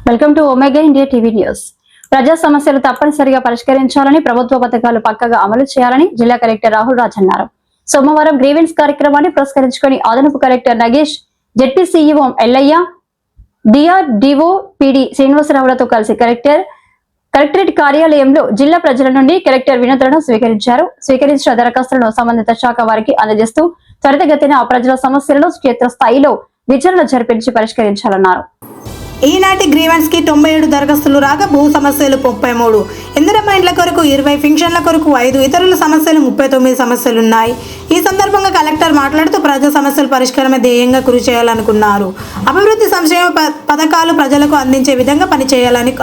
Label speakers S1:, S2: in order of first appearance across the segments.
S1: Welcome to omega India TV news. ప్రజా సమస్యలు తప్పనిసరిగా పరిష్కరించాలని, ప్రభుత్వ పథకాలు పక్కగా అమలు చేయాలని జిల్లా కలెక్టర్ రాహుల్ రాజ్ అన్నారు. సోమవారం గ్రీవెన్స్ కార్యక్రమాన్ని పురస్కరించుకొని అదనపు collector Nagesh, ZP CEO Yellaiah, DRDO PD శ్రీనివాసరావులతో కలిసి కలెక్టరేట్ కార్యాలయంలో జిల్లా ప్రజల నుండి కలెక్టర్ వినతులను స్వీకరించారు. స్వీకరించిన దరఖాస్తులను సంబంధిత శాఖ వారికి అందజేస్తూ త్వరితగతిన ప్రజల సమస్యలను క్షేత్రస్థాయిలో విచారణ జరిపించి పరిష్కరించాలన్నారు.
S2: ఈనాటి గ్రీవెన్స్ కి 97 దరఖాస్తులు రాగా భూ సమస్యలు 33, ఇందిరమ్మ ఇండ్ల కొరకు 20, పింఛన్ల కొరకు 5, ఇతరుల సమస్యలు 39 సమస్యలున్నాయి. ఈ సందర్భంగా కలెక్టర్ మాట్లాడుతూ ప్రజా సమస్యల పరిష్కారమే ధ్యేయంగా కృషి చేయాలనుకున్నారు. అభివృద్ధి సంక్షేమ పథకాలు ప్రజలకు అందించే విధంగా పనిచేయాలని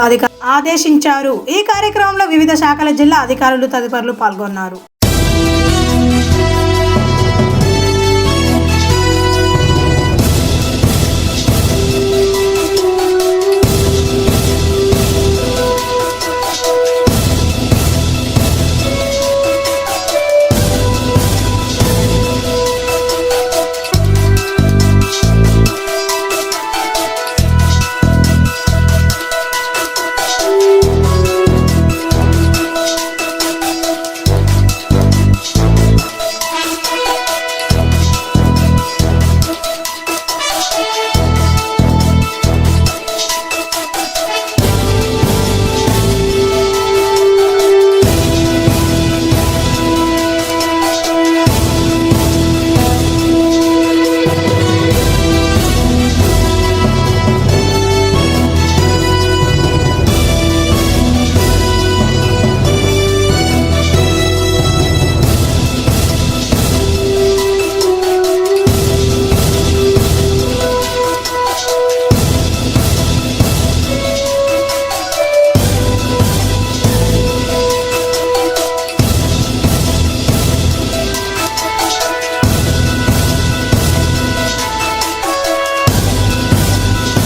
S2: ఆదేశించారు. ఈ కార్యక్రమంలో వివిధ శాఖల జిల్లా అధికారులు తదితరులు పాల్గొన్నారు.